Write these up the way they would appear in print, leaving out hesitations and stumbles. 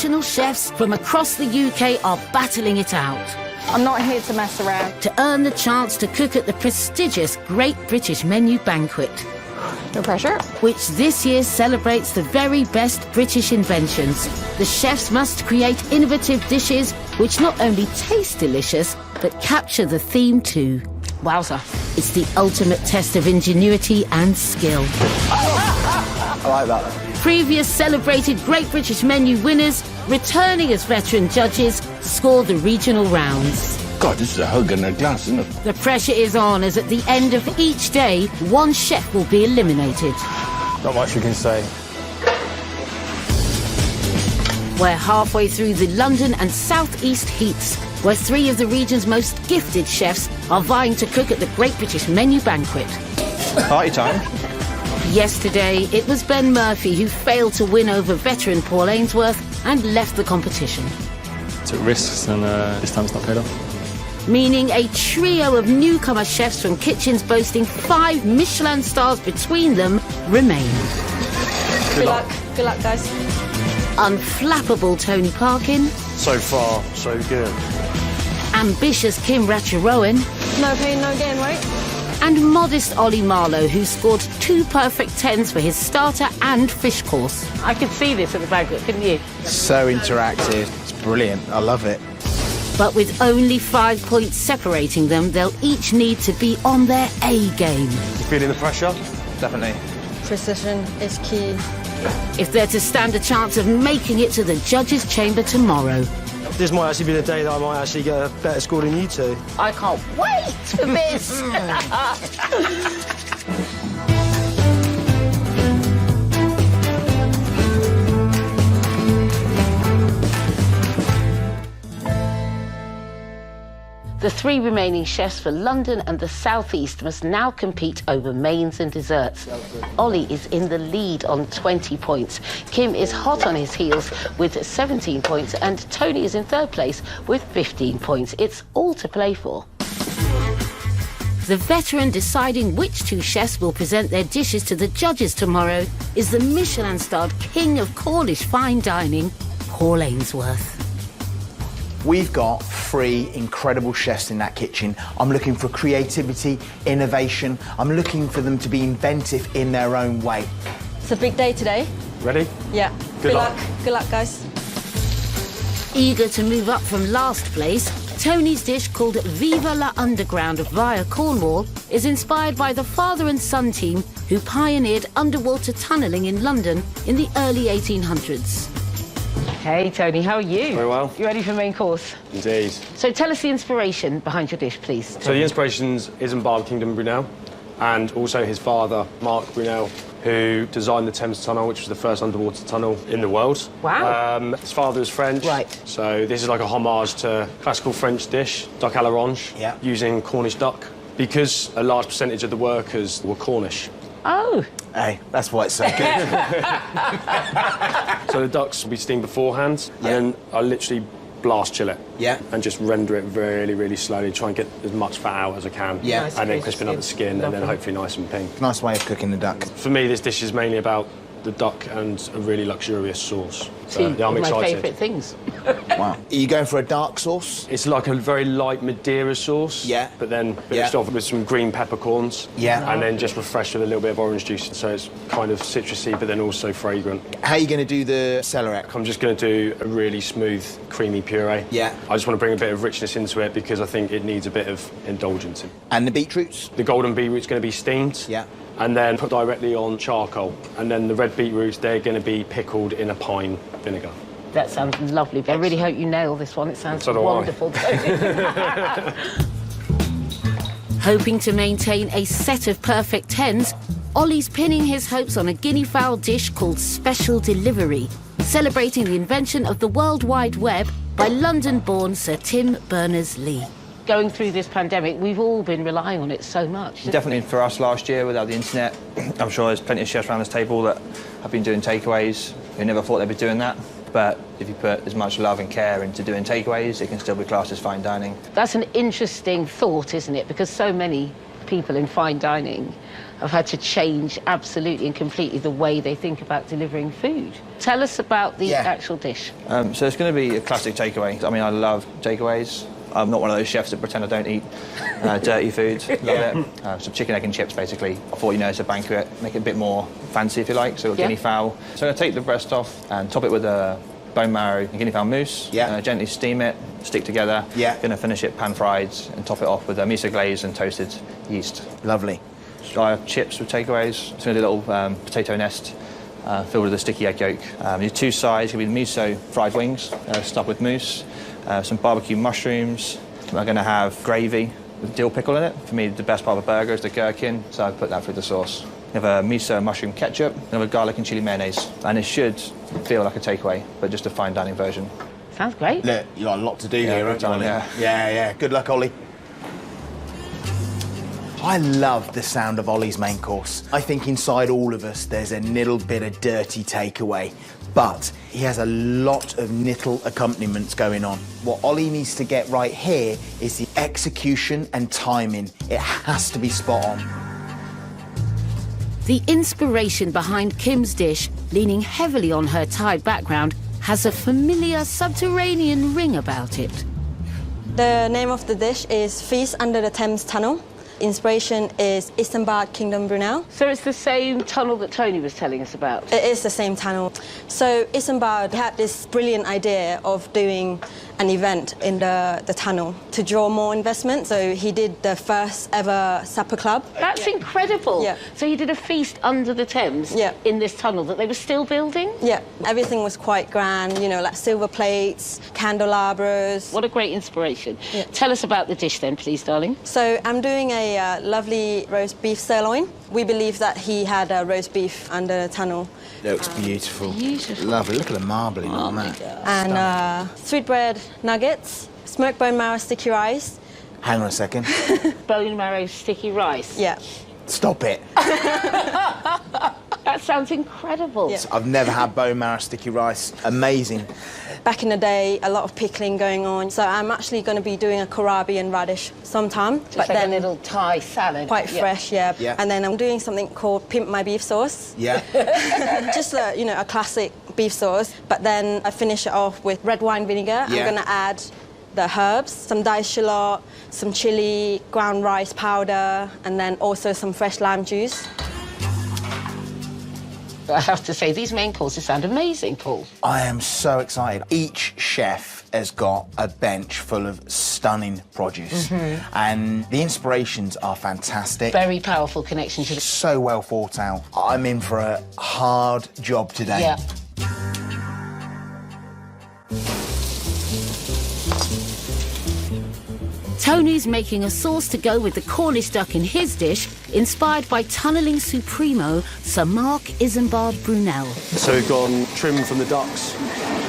professional chefs from across the UK are battling it out I'm not here to mess around. to earn the chance to cook at the prestigious Great British Menu Banquet, No pressure. which this year celebrates the very best British inventions. The chefs must create innovative dishes which not only taste delicious, but capture the theme too. Wowza. It's the ultimate test of ingenuity and skill. I like that. Previous celebrated Great British Menu winners, returning as veteran judges, score the regional rounds. God, this is a hug and a glass, isn't it? The pressure is on as at the end of each day, one chef will be eliminated. Not much you can say. We're halfway through the London and South East heats, where three of the region's most gifted chefs are vying to cook at the Great British Menu Banquet. Party time. Yesterday, it was Ben Murphy who failed to win over veteran Paul Ainsworth and left the competition, Took risks and this time it's not paid off. meaning a trio of newcomer chefs from kitchens boasting 5 Michelin stars between them remain. Good luck. Good luck, guys. Unflappable Tony Parkin, So far, so good. ambitious Kim Ratcharowan, No pain, no gain, right? and modest Ollie Marlowe, who scored 2 perfect 10s for his starter and fish course. I could see this at the banquet, couldn't you? So interactive. It's brilliant. I love it. But with only 5 points separating them, they'll each need to be on their A game. You feeling the pressure? Definitely. Precision is key. If they're to stand a chance of making it to the judges' chamber tomorrow. This might actually be the day that I might actually get a better score than you two. I can't wait for this! The 3 remaining chefs for London and the South East must now compete over mains and desserts. Ollie is in the lead on 20 points. Kim is hot on his heels with 17 points and Tony is in 3rd place with 15 points. It's all to play for. The veteran deciding which 2 chefs will present their dishes to the judges tomorrow is the Michelin-starred king of Cornish fine dining, Paul Ainsworth. We've got 3 incredible chefs in that kitchen. I'm looking for creativity, innovation. I'm looking for them to be inventive in their own way. It's a big day today. Ready? Yeah. Good luck. Good luck, guys. Eager to move up from last place, Tony's dish called Viva la Underground via Cornwall is inspired by the father and son team who pioneered underwater tunnelling in London in the early 1800s. Hey Tony, how are you? Very well. You ready for main course? Indeed. So tell us the inspiration behind your dish, please. So the inspirations is in Barb Kingdom Brunel, and also his father, Mark Brunel, who designed the Thames Tunnel, which was the first underwater tunnel in the world. Wow. His father is French. Right. So this is like a homage to classical French dish, duck à l'orange, Yeah. using Cornish duck, because a large percentage of the workers were Cornish. Oh, Hey, that's why it's so good. So the ducks will be steamed beforehand, Yeah. and then I literally blast chill it. Yeah. And just render it really, really slowly, try and get as much fat out as I can. Yeah. Nice And then crispy crisping up the skin, and then Lovely. hopefully nice and pink. Nice way of cooking the duck. For me, this dish is mainly about the duck and a really luxurious sauce. So, 2 yeah, I'm of my excited. favourite things. Wow. Are you going for a dark sauce? It's like a very light Madeira sauce. Yeah. But then Yeah. finished off with some green peppercorns. Yeah. And then just refreshed with a little bit of orange juice. So it's kind of citrusy, but then also fragrant. How are you going to do the celery? I'm just going to do a really smooth, creamy puree. Yeah. I just want to bring a bit of richness into it because I think it needs a bit of indulgence. And the beetroots? The golden beetroot's going to be steamed. Yeah. And then put directly on charcoal. And then the red beetroots, they're going to be pickled in a pine vinegar. That sounds lovely. I really hope you nail this one. It sounds So do I. wonderful. Hoping to maintain a set of perfect 10s, Ollie's pinning his hopes on a guinea fowl dish called Special Delivery, celebrating the invention of the World Wide Web by London-born Sir Tim Berners-Lee. Going through this pandemic, we've all been relying on it so much. Definitely for us last year without the internet. I'm sure there's plenty of chefs around this table that have been doing takeaways who never thought they'd be doing that. But if you put as much love and care into doing takeaways, it can still be classed as fine dining. That's an interesting thought, isn't it? Because so many people in fine dining have had to change absolutely and completely the way they think about delivering food. Tell us about the actual dish. So it's going to be a classic takeaway. I mean, I love takeaways. I'm not one of those chefs that pretend I don't eat dirty food. Love it. Some chicken, egg and chips, basically. I thought, you know, it's a banquet. Make it a bit more fancy, if you like. So guinea fowl. So I'm going to take the breast off and top it with a bone marrow and guinea fowl mousse. Gently steam it, stick together. Going to finish it pan-fried and top it off with a miso glaze and toasted yeast. Lovely. I have chips with takeaways. So a little potato nest filled with a sticky egg yolk. Your two sides going to be the miso fried wings, stuffed with mousse, some barbecue mushrooms. I'm going to have gravy with dill pickle in it. For me, the best part of a burger is the gherkin, so I put that through the sauce. You have a miso mushroom ketchup, and a garlic and chili mayonnaise. And it should feel like a takeaway, but just a fine dining version. Sounds great. Look, you got a lot to do here, haven't you, Ollie? Yeah. Good luck, Ollie. I love the sound of Ollie's main course. I think inside all of us there's a little bit of dirty takeaway, but he has a lot of little accompaniments going on. What Ollie needs to get right here is the execution and timing. It has to be spot on. The inspiration behind Kim's dish, leaning heavily on her Thai background, has a familiar subterranean ring about it. The name of the dish is Feast Under the Thames Tunnel. Inspiration is Isambard Kingdom Brunel. So it's the same tunnel that Tony was telling us about? It is the same tunnel. So Isambard had this brilliant idea of doing an event in the tunnel to draw more investment. So he did the first ever supper club. That's incredible. Yeah. So he did a feast under the Thames in this tunnel that they were still building? Yeah, everything was quite grand, you know, like silver plates, candelabras. What a great inspiration. Yeah. Tell us about the dish then, please, darling. So I'm doing a lovely roast beef sirloin. We believe that he had a roast beef under the tunnel. Looks beautiful. Beautiful. Lovely. Look at the marbling on that. And sweetbread nuggets, smoked bone marrow sticky rice. Hang on a second. Bone marrow sticky rice? Yeah. Stop it. That sounds incredible. Yeah. I've never had bone marrow sticky rice. Amazing. Back in the day, a lot of pickling going on. So I'm actually going to be doing a kohlrabi and radish sometime. But like then a little Thai salad. Quite fresh, yeah. And then I'm doing something called Pimp My Beef Sauce. Yeah. Just a, you know, a classic beef sauce. But then I finish it off with red wine vinegar. I'm going to add the herbs, some diced shallot, some chili, ground rice powder, and then also some fresh lime juice. I have to say, these main courses sound amazing, Paul. I am so excited. Each chef has got a bench full of stunning produce. And the inspirations are fantastic. Very powerful connection to the... So well thought out. I'm in for a hard job today. Yeah. Tony's making a sauce to go with the Cornish duck in his dish, inspired by tunnelling supremo Sir Mark Isambard Brunel. So we've gone trim from the ducks,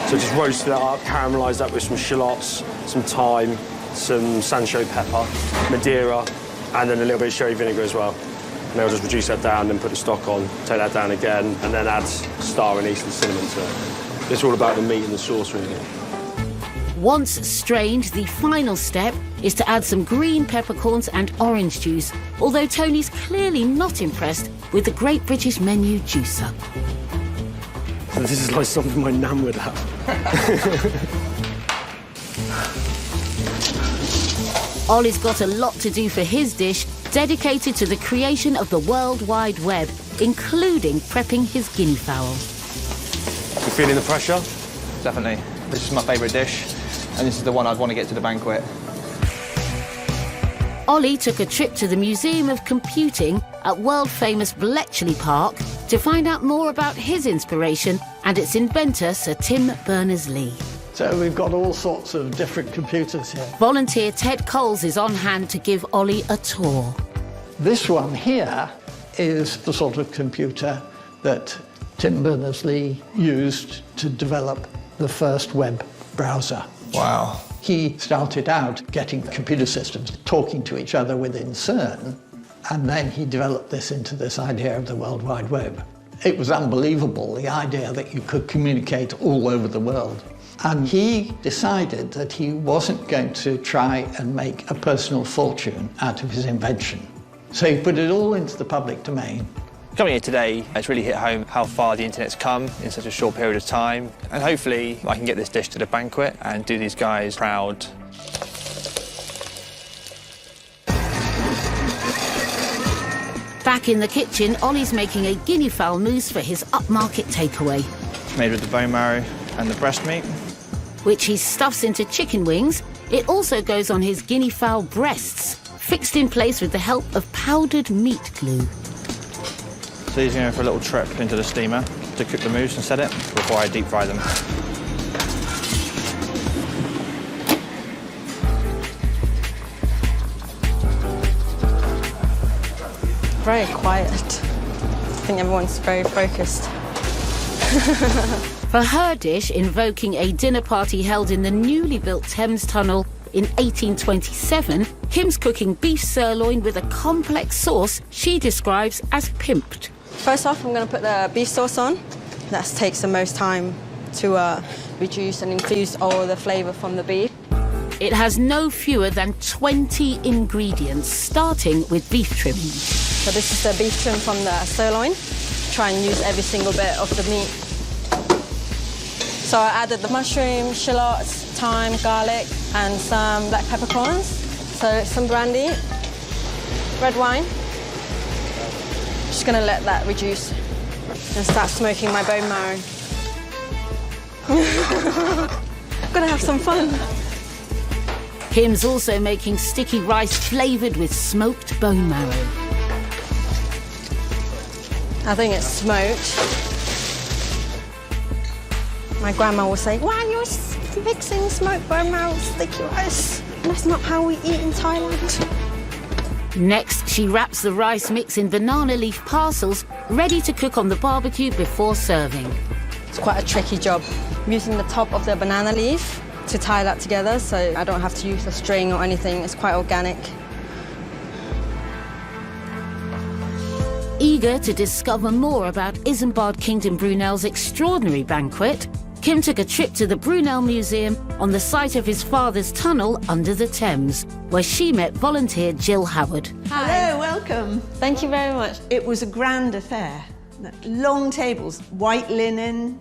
so just roasted that up, caramelised that with some shallots, some thyme, some Sancho pepper, Madeira, and then a little bit of sherry vinegar as well. And then I'll just reduce that down, then put the stock on, take that down again, and then add star anise and cinnamon to it. It's all about the meat and the sauce, really. Once strained, the final step is to add some green peppercorns and orange juice, although Tony's clearly not impressed with the Great British Menu juicer. So this is like something my nan would have. Ollie's got a lot to do for his dish, dedicated to the creation of the World Wide Web, including prepping his guinea fowl. You feeling the pressure? Definitely. This is my favourite dish, and this is the one I'd want to get to the banquet. Ollie took a trip to the Museum of Computing at world-famous Bletchley Park to find out more about his inspiration and its inventor, Sir Tim Berners-Lee. So we've got all sorts of different computers here. Volunteer Ted Coles is on hand to give Ollie a tour. This one here is the sort of computer that Tim Berners-Lee used to develop the first web browser. Wow. He started out getting computer systems talking to each other within CERN, and then he developed this into this idea of the World Wide Web. It was unbelievable, the idea that you could communicate all over the world. And he decided that he wasn't going to try and make a personal fortune out of his invention. So you put it all into the public domain. Coming here today, it's really hit home how far the internet's come in such a short period of time. And hopefully I can get this dish to the banquet and do these guys proud. Back in the kitchen, Ollie's making a guinea fowl mousse for his upmarket takeaway, Made with the bone marrow and the breast meat. which he stuffs into chicken wings. It also goes on his guinea fowl breasts, fixed in place with the help of powdered meat glue. So these are going for a little trip into the steamer to cook the mousse and set it before I deep fry them. Very quiet. I think everyone's very focused. For her dish, invoking a dinner party held in the newly built Thames Tunnel in 1827, Kim's cooking beef sirloin with a complex sauce she describes as pimped. First off, I'm going to put the beef sauce on. That takes the most time to reduce and infuse all the flavour from the beef. It has no fewer than 20 ingredients, starting with beef trimmings. So this is the beef trim from the sirloin. Try and use every single bit of the meat. So I added the mushrooms, shallots, thyme, garlic, and some black peppercorns. So some brandy, red wine. Just gonna let that reduce and start smoking my bone marrow. Gonna have some fun. Kim's also making sticky rice flavoured with smoked bone marrow. I think it's smoked. My grandma will say, "Why you're mixing smoked bone marrow with sticky rice? That's not how we eat in Thailand." Next, she wraps the rice mix in banana leaf parcels, ready to cook on the barbecue before serving. It's quite a tricky job. I'm using the top of the banana leaf to tie that together, so I don't have to use a string or anything. It's quite organic. Eager to discover more about Isambard Kingdom Brunel's extraordinary banquet, Kim took a trip to the Brunel Museum on the site of his father's tunnel under the Thames, where she met volunteer Jill Howard. Hello, welcome. Thank you very much. It was a grand affair. Long tables, white linen,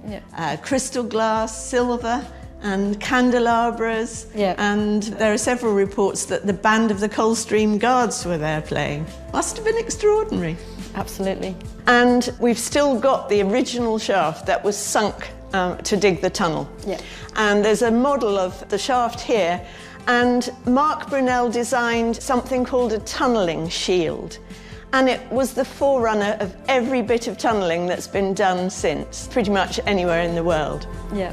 crystal glass, silver, and candelabras. Yeah. And there are several reports that the band of the Coldstream Guards were there playing. Must have been extraordinary. Absolutely. And we've still got the original shaft that was sunk to dig the tunnel. Yeah. And there's a model of the shaft here, and Mark Brunel designed something called a tunnelling shield. And it was the forerunner of every bit of tunnelling that's been done since, pretty much anywhere in the world. Yeah.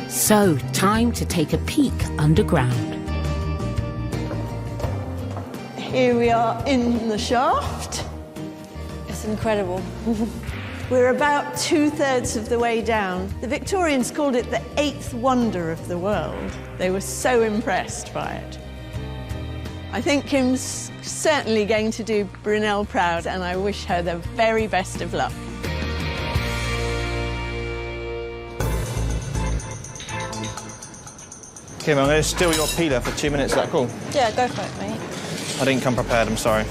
So, time to take a peek underground. Here we are in the shaft. It's incredible. We're about 2/3 of the way down. The Victorians called it the 8th wonder of the world. They were so impressed by it. I think Kim's certainly going to do Brunel proud, and I wish her the very best of luck. Kim, I'm going to steal your peeler for 2 minutes. Is that cool? Yeah, go for it, mate. I didn't come prepared, I'm sorry.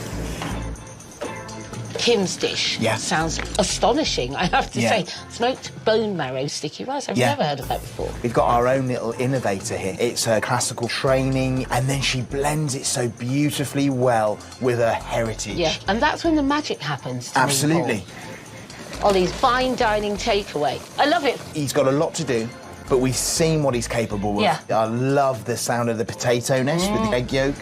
Kim's dish sounds astonishing, I have to say. Smoked bone marrow sticky rice. I've never heard of that before. We've got our own little innovator here. It's her classical training, and then she blends it so beautifully well with her heritage. Yeah, and that's when the magic happens to Absolutely. me, Paul. Ollie's fine dining takeaway. I love it. He's got a lot to do, but we've seen what he's capable of. Yeah. I love the sound of the potato nest with the egg yolk.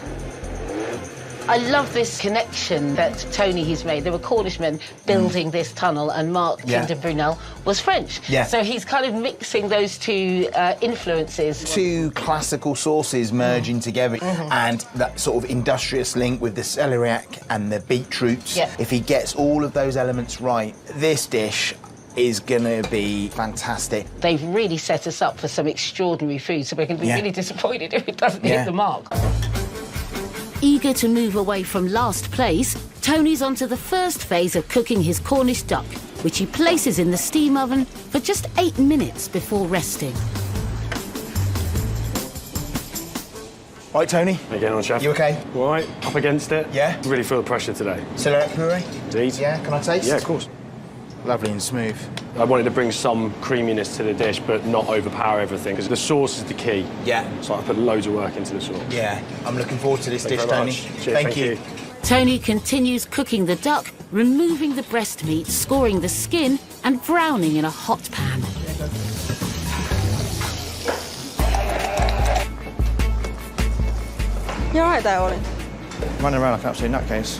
I love this connection that Tony has made. There were Cornishmen building this tunnel, and Mark Kingdom Brunel was French. Yeah. So he's kind of mixing those two influences. Two classical sauces merging together, and that sort of industrious link with the celeriac and the beetroots. Yeah. If he gets all of those elements right, this dish is gonna be fantastic. They've really set us up for some extraordinary food, so we're going to be really disappointed if it doesn't hit the mark. Eager to move away from last place, Tony's onto the first phase of cooking his Cornish duck, which he places in the steam oven for just 8 minutes before resting. Right, Tony? How you getting on, Chef? You okay? All right, up against it? Yeah. Really feel the pressure today. Celery puree? Indeed. Yeah, can I taste? Yeah, of course. Lovely and smooth. I wanted to bring some creaminess to the dish, but not overpower everything, because the sauce is the key. Yeah. So I put loads of work into the sauce. Yeah, I'm looking forward to this dish, Tony. Cheers, Thank you. Tony continues cooking the duck, removing the breast meat, scoring the skin, and browning in a hot pan. You're right there, Ollie. Running around like an absolute nutcase.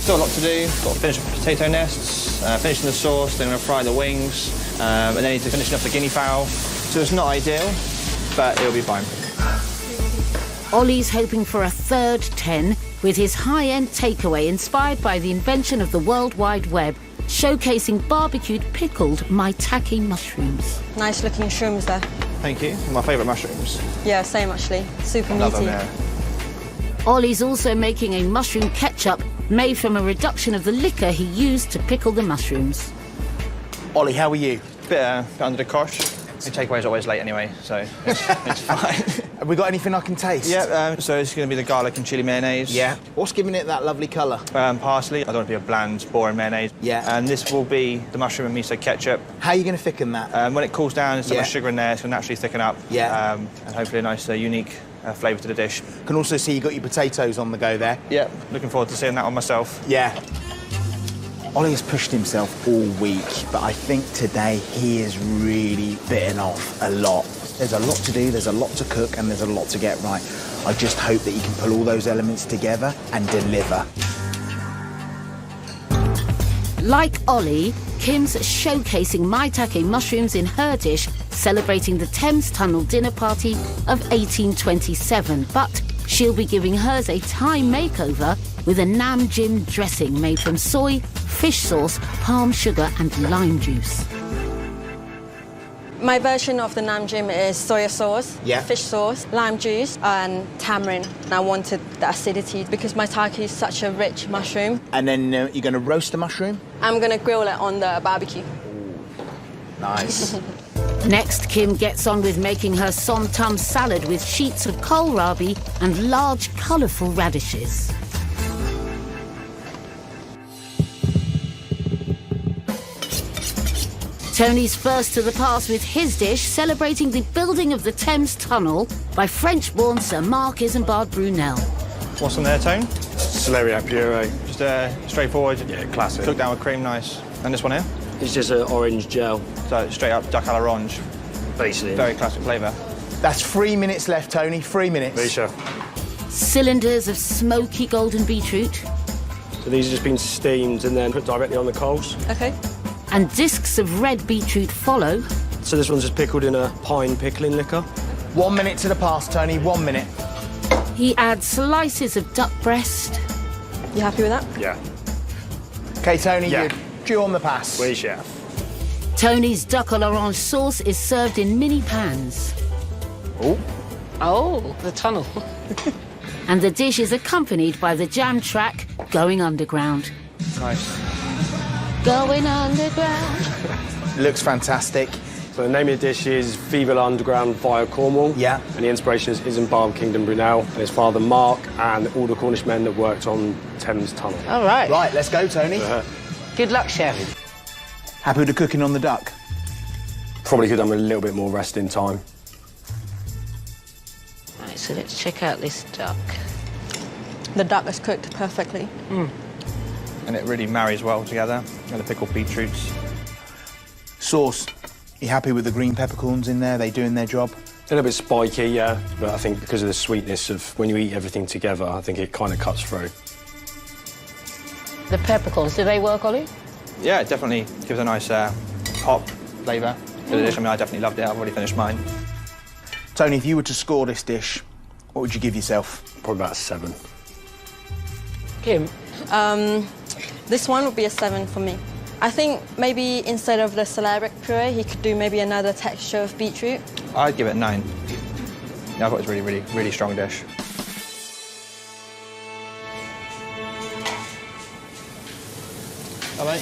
Still a lot to do. Got to finish the potato nests, finishing the sauce, then I'm going to fry the wings, and then need to finish off the guinea fowl. So it's not ideal, but it'll be fine. Ollie's hoping for a third 10 with his high-end takeaway inspired by the invention of the World Wide Web, showcasing barbecued pickled maitake mushrooms. Nice looking shrooms there. Thank you. My favourite mushrooms. Yeah, same actually. Super Love meaty. them, yeah. Ollie's also making a mushroom ketchup made from a reduction of the liquor he used to pickle the mushrooms. Ollie, how are you? Bit under the cosh. The takeaway's always late anyway, so it's fine. Have we got anything I can taste? Yeah, so it's going to be the garlic and chili mayonnaise. Yeah. What's giving it that lovely colour? Parsley. I don't want to be a bland, boring mayonnaise. Yeah. And this will be the mushroom and miso ketchup. How are you going to thicken that? When it cools down, there's so much sugar in there, it's going to naturally thicken up. Yeah. And hopefully a nice, unique flavour to the dish. Can also see you got your potatoes on the go there. Yeah, looking forward to seeing that on myself. Yeah. Ollie has pushed himself all week, but I think today he is really bitten off a lot. There's a lot to do, there's a lot to cook, and there's a lot to get right. I just hope that he can pull all those elements together and deliver. Like Ollie, Kim's showcasing maitake mushrooms in her dish, celebrating the Thames Tunnel dinner party of 1827. But she'll be giving hers a Thai makeover with a nam jim dressing made from soy, fish sauce, palm sugar and lime juice. My version of the nam jim is soya sauce, Yeah. fish sauce, lime juice and tamarind. And I wanted the acidity because maitake is such a rich mushroom. And then you're going to roast the mushroom? I'm going to grill it on the barbecue. Nice. Next, Kim gets on with making her som tum salad with sheets of kohlrabi and large, colourful radishes. Tony's first to the pass with his dish, celebrating the building of the Thames Tunnel by French-born Sir Mark Isambard Brunel. What's on there, Tone? Celery puree. Just straightforward. Yeah, classic. Cooked down with cream, nice. And this one here? It's just an orange gel. So straight up duck à l'orange. Basically. Very classic flavour. That's 3 minutes left, Tony, 3 minutes. Very chef. Cylinders of smoky golden beetroot. So these have just been steamed and then put directly on the coals. Okay. And discs of red beetroot follow. So this one's just pickled in a pine pickling liquor. 1 minute to the pass, Tony, 1 minute. He adds slices of duck breast. You happy with that? Yeah. OK, Tony, Yeah. you're due on the pass. Oui, chef. Tony's duck à l'orange sauce is served in mini pans. Oh, the tunnel. And the dish is accompanied by the jam track Going Underground. Nice. Going underground. Looks fantastic. So the name of the dish is Viva la Underground via Cornwall. Yeah. And the inspiration is Isambard Kingdom Brunel and his father Mark and all the Cornish men that worked on Thames Tunnel. All right. Right, let's go, Tony. Good luck, chef. Happy with the cooking on the duck? Probably could have done a little bit more rest in time. Right, so let's check out this duck. The duck is cooked perfectly. And it really marries well together. And the pickled beetroots. Sauce. You happy with the green peppercorns in there? They doing their job? A little bit spiky, yeah, but I think because of the sweetness of when you eat everything together, I think it kind of cuts through. The peppercorns, do they work, Ollie? Yeah, it definitely gives a nice pop flavour to the dish. I mean, I definitely loved it. I've already finished mine. Tony, if you were to score this dish, what would you give yourself? Probably about a 7. Kim? This one would be a 7 for me. I think maybe instead of the celery puree, he could do maybe another texture of beetroot. I'd give it a 9. Yeah, I thought it was a really, really strong dish. All right,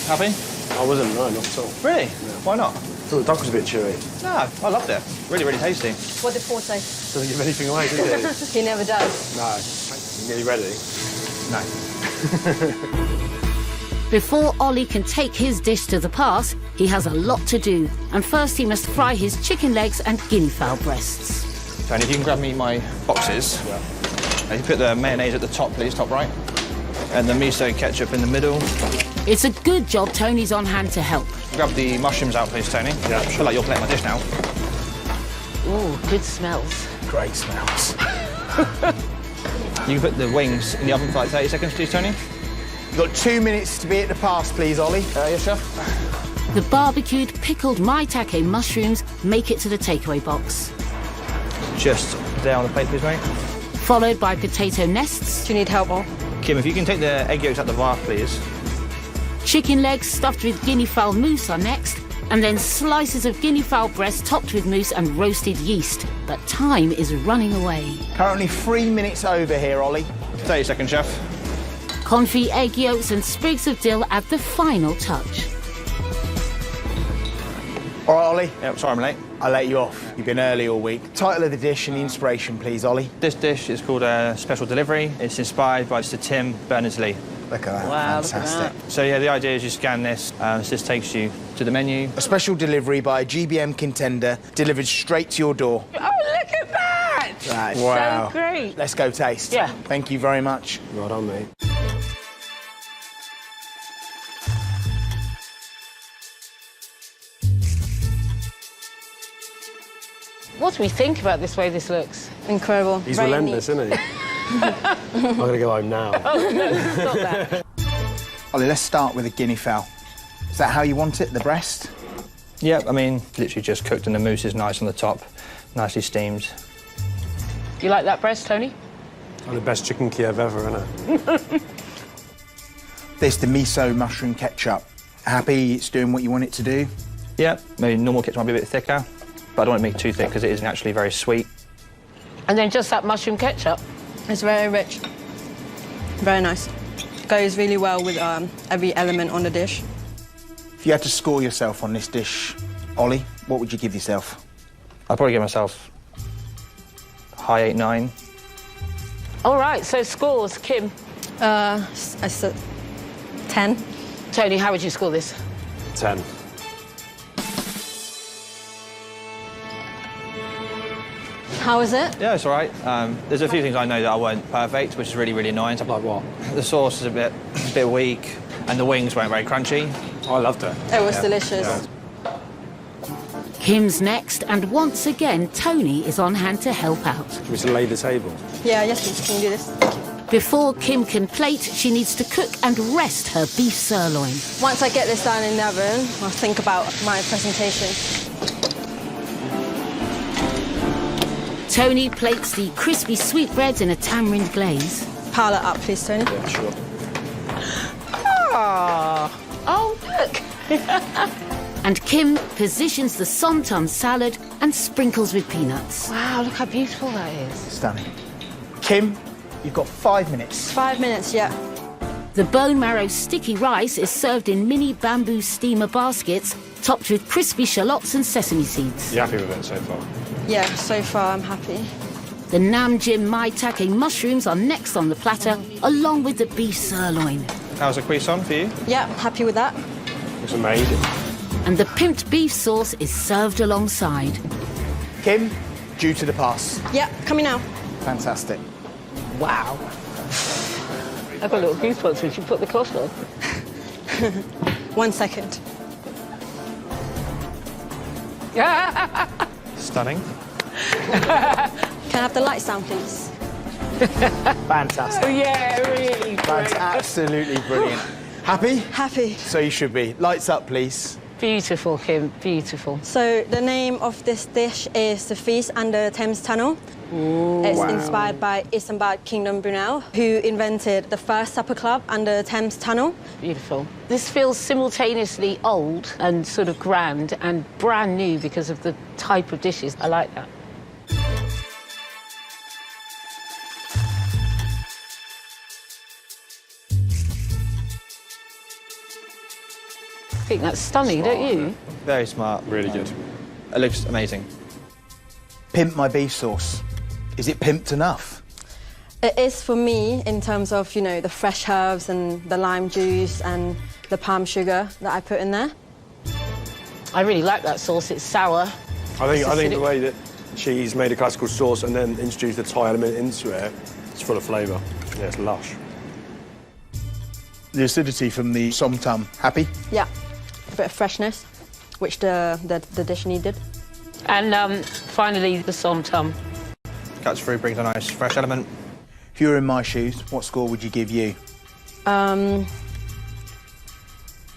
happy? I wasn't, no, not at all. Really? Why not? thought the duck was a bit chewy. No, I loved it. Really, really tasty. What did Paul say? Doesn't give anything away, does it? He never does. No. You nearly ready? No. Before Ollie can take his dish to the pass, he has a lot to do. And first he must fry his chicken legs and guinea fowl breasts. Tony, if you can grab me my boxes. Yeah. You put the mayonnaise at the top, please, top right. And the miso ketchup in the middle. It's a good job Tony's on hand to help. Grab the mushrooms out, please, Tony. Yeah, I feel like you're playing my dish now. Ooh, good smells. Great smells. You can put the wings in the oven for like 30 seconds, please, Tony. You've got 2 minutes to be at the pass, please, Ollie. Yes, chef. The barbecued pickled maitake mushrooms make it to the takeaway box. Just there on the plate, please, mate. Followed by potato nests. Do you need help, Paul? Kim, if you can take the egg yolks out the vase, please. Chicken legs stuffed with guinea fowl mousse are next, and then slices of guinea fowl breast topped with mousse and roasted yeast. But time is running away. Currently 3 minutes over here, Ollie. 30 seconds, chef. Confit egg yolks and sprigs of dill add the final touch. All right, Ollie. Yep, sorry I'm late. I'll let you off. You've been early all week. Title of the dish and the inspiration, please, Ollie. This dish is called a special delivery. It's inspired by Sir Tim Berners-Lee. Look at that. Wow, Fantastic. look at that. So yeah, the idea is you scan this, so this takes you to the menu. A special delivery by a GBM contender delivered straight to your door. Oh, look at that! Right. So great. Let's go taste. Yeah. Thank you very much. Well done, mate. What do we think about this way this looks? Incredible. He's Very relentless, neat. isn't he? I'm going to go home now. Oh, no, stop that. Ollie, let's start with a guinea fowl. Is that how you want it, the breast? Yeah, I mean, literally just cooked and the mousse is nice on the top, nicely steamed. You like that breast, Tony? Oh, the best chicken Kiev ever, isn't it? This, the miso mushroom ketchup. Happy it's doing what you want it to do? Yeah, maybe normal ketchup might be a bit thicker, but I don't want to make it too thick because it is actually very sweet. And then just that mushroom ketchup. It's very rich. Very nice. Goes really well with every element on the dish. If you had to score yourself on this dish, Ollie, what would you give yourself? I'd probably give myself high 8, 9. All right, so scores, Kim. I said 10. Tony, how would you score this? 10. How is it? Yeah, it's all right. There's a few things I know that weren't perfect, which is really, really annoying. Like what? The sauce is a bit weak, and the wings weren't very crunchy. Oh, I loved it. It was delicious. Yeah. Kim's next, and once again, Tony is on hand to help out. Should we lay the table? Yeah, yes, please. Can you do this? Before Kim can plate, she needs to cook and rest her beef sirloin. Once I get this down in the oven, I'll think about my presentation. Tony plates the crispy sweetbreads in a tamarind glaze. Pile it up, please, Tony. Yeah, sure. Oh, look. And Kim positions the somtum salad and sprinkles with peanuts. Wow, look how beautiful that is. Stunning. Kim, you've got 5 minutes. 5 minutes, yeah. The bone marrow sticky rice is served in mini bamboo steamer baskets, topped with crispy shallots and sesame seeds. You happy with it so far? Yeah, so far I'm happy. The nam jim maitake mushrooms are next on the platter, along with the beef sirloin. How's the cuisson for you? Yeah, happy with that. It's amazing. And the pimped beef sauce is served alongside. Kim, due to the pass. Yeah, coming now. Fantastic. Wow. I've got little goosebumps when you put the cloth on. 1 second. Stunning. Can I have the lights down, please? Fantastic. Yeah, really That's great. absolutely brilliant. Happy? Happy. So you should be. Lights up, please. Beautiful, Kim, beautiful. So the name of this dish is The Feast Under the Thames Tunnel. It's inspired by Isambard Kingdom Brunel, who invented the first supper club under the Thames Tunnel. Beautiful. This feels simultaneously old and sort of grand and brand new because of the type of dishes. I like that. think that's stunning, don't you? Very smart. Really good. It looks amazing. Pimp my beef sauce. Is it pimped enough? It is for me in terms of, you know, the fresh herbs and the lime juice and the palm sugar that I put in there. I really like that sauce. It's sour. I think the way that she's made a classical sauce and then introduced the Thai element into it, it's full of flavour. Yeah, it's lush. The acidity from the som tam, happy? Yeah, a bit of freshness, which the dish needed. And finally, the som tam. Cuts through, brings a nice fresh element. If you were in my shoes, what score would you give you? A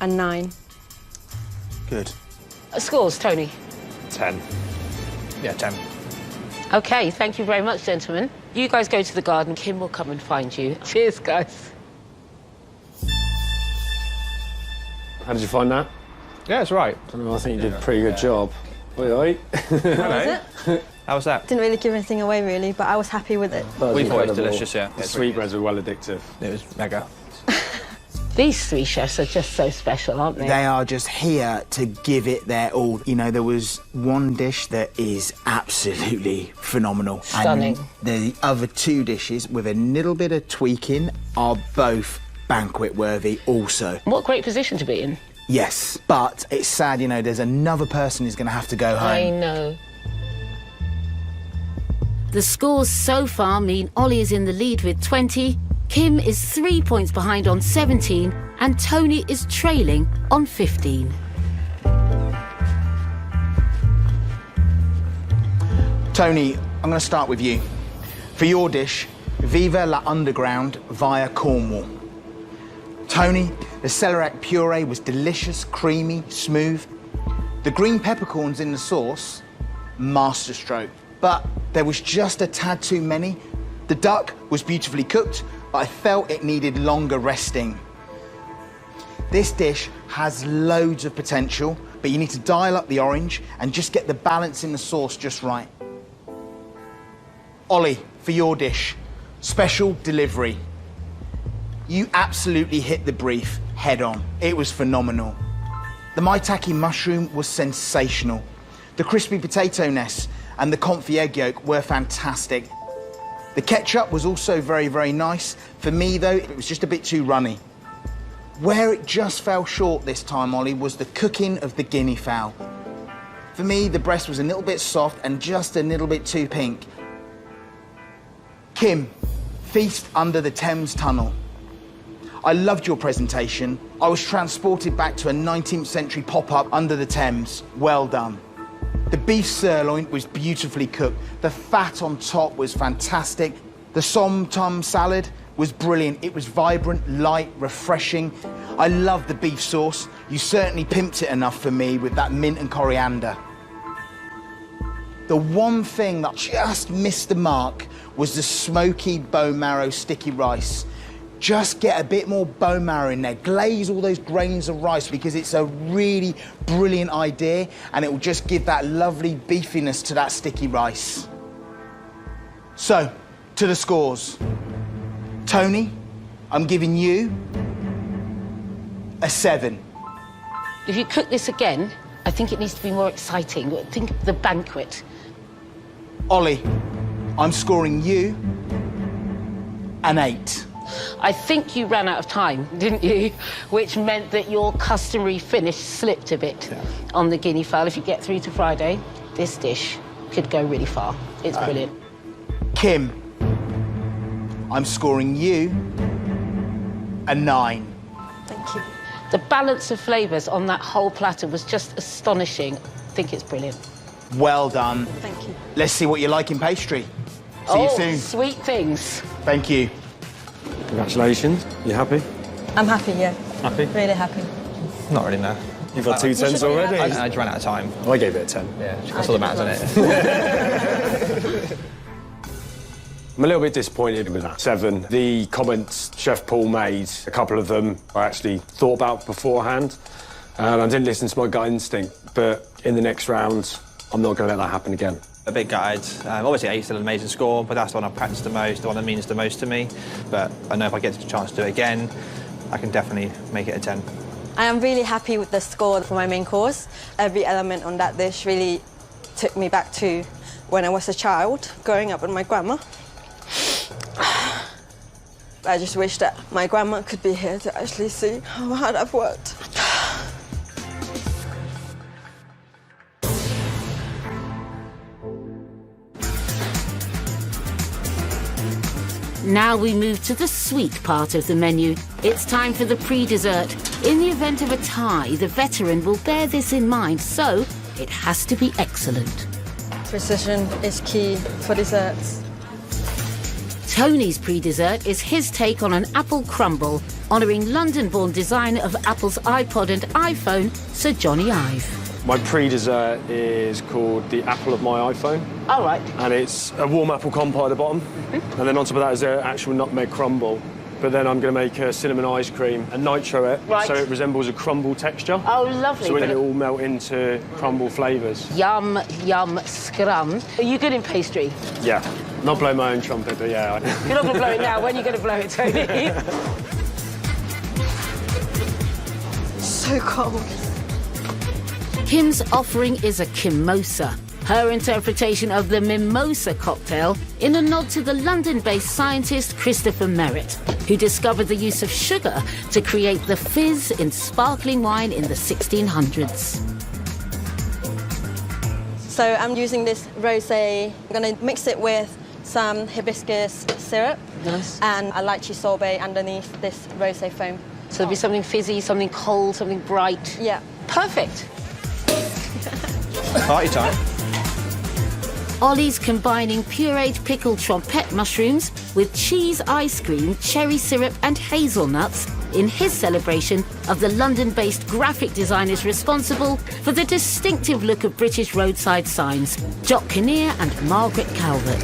9. Good. Scores, Tony? 10. Yeah, 10. OK, thank you very much, gentlemen. You guys go to the garden. Kim will come and find you. Cheers, guys. How did you find that? Yeah, it's right. I think you did a pretty good job. Oi, oi. Hello. How was that? Didn't really give anything away, really, but I was happy with it. We thought it was delicious, yeah. The sweetbreads were well addictive. It was mega. These three chefs are just so special, aren't they? They are just here to give it their all. You know, there was one dish that is absolutely phenomenal. Stunning. And the other two dishes, with a little bit of tweaking, are both banquet worthy also. What a great position to be in. Yes, but it's sad, you know, there's another person who's going to have to go home. I know. The scores so far mean Ollie is in the lead with 20, Kim is 3 points behind on 17, and Tony is trailing on 15. Tony, I'm going to start with you. For your dish, Viva la Underground via Cornwall. Tony, the celeriac puree was delicious, creamy, smooth. The green peppercorns in the sauce, masterstroke. But there was just a tad too many. The duck was beautifully cooked, but I felt it needed longer resting. This dish has loads of potential, but you need to dial up the orange and just get the balance in the sauce just right. Ollie, for your dish, special delivery. You absolutely hit the brief head on. It was phenomenal. The maitake mushroom was sensational. The crispy potato nest and the confit egg yolk were fantastic. The ketchup was also very, very nice. For me, though, it was just a bit too runny. Where it just fell short this time, Ollie, was the cooking of the guinea fowl. For me, the breast was a little bit soft and just a little bit too pink. Kim, feast under the Thames Tunnel. I loved your presentation. I was transported back to a 19th century pop-up under the Thames. Well done. The beef sirloin was beautifully cooked. The fat on top was fantastic. The som tam salad was brilliant. It was vibrant, light, refreshing. I love the beef sauce. You certainly pimped it enough for me with that mint and coriander. The one thing that just missed the mark was the smoky bone marrow sticky rice. Just get a bit more bone marrow in there. Glaze all those grains of rice because it's a really brilliant idea and it will just give that lovely beefiness to that sticky rice. So, to the scores. Tony, I'm giving you a 7. If you cook this again, I think it needs to be more exciting. Think of the banquet. Ollie, I'm scoring you an 8. I think you ran out of time, didn't you? Which meant that your customary finish slipped a bit on the guinea fowl. If you get through to Friday, this dish could go really far. It's brilliant. Kim, I'm scoring you a 9. Thank you. The balance of flavours on that whole platter was just astonishing. I think it's brilliant. Well done. Thank you. Let's see what you like in pastry. See you soon. Sweet things. Thank you. Congratulations. You happy? I'm happy, yeah. Happy? Really happy. Not really, no. You've got 2 10s already? I just ran out of time. I gave it a 10. Yeah, that's all that matters, isn't it? I'm a little bit disappointed with that 7. The comments Chef Paul made, a couple of them I actually thought about beforehand. I didn't listen to my gut instinct, but in the next round, I'm not going to let that happen again. A bit gutted. Obviously, 8's still an amazing score, but that's the one I've practiced the most, the one that means the most to me. But I know if I get the chance to do it again, I can definitely make it a 10. I am really happy with the score for my main course. Every element on that dish really took me back to when I was a child, growing up with my grandma. I just wish that my grandma could be here to actually see how hard I've worked. Now we move to the sweet part of the menu. It's time for the pre-dessert. In the event of a tie, the veteran will bear this in mind, so it has to be excellent. Precision is key for desserts. Tony's pre-dessert is his take on an apple crumble, honouring London-born designer of Apple's iPod and iPhone, Sir Johnny Ive. My pre-dessert is called the apple of my iPhone. All right. And it's a warm apple compote at the bottom. And then on top of that is an actual nutmeg crumble. But then I'm going to make a cinnamon ice cream and nitro it, so it resembles a crumble texture. Oh, lovely. So it will melt into crumble flavours. Yum, yum, scrum. Are you good in pastry? Yeah. Not blowing my own trumpet, but yeah. You're not going to blow it now. When are you going to blow it, Tony? So cold. Kim's offering is a Kimosa, her interpretation of the mimosa cocktail, in a nod to the London-based scientist Christopher Merritt, who discovered the use of sugar to create the fizz in sparkling wine in the 1600s. So I'm using this rosé. I'm going to mix it with some hibiscus syrup and a lychee sorbet underneath this rosé foam. So there'll be something fizzy, something cold, something bright. Yeah. Perfect. Party time. Ollie's combining pureed pickled trompette mushrooms with cheese ice cream, cherry syrup and hazelnuts in his celebration of the London-based graphic designers responsible for the distinctive look of British roadside signs, Jock Kinnear and Margaret Calvert.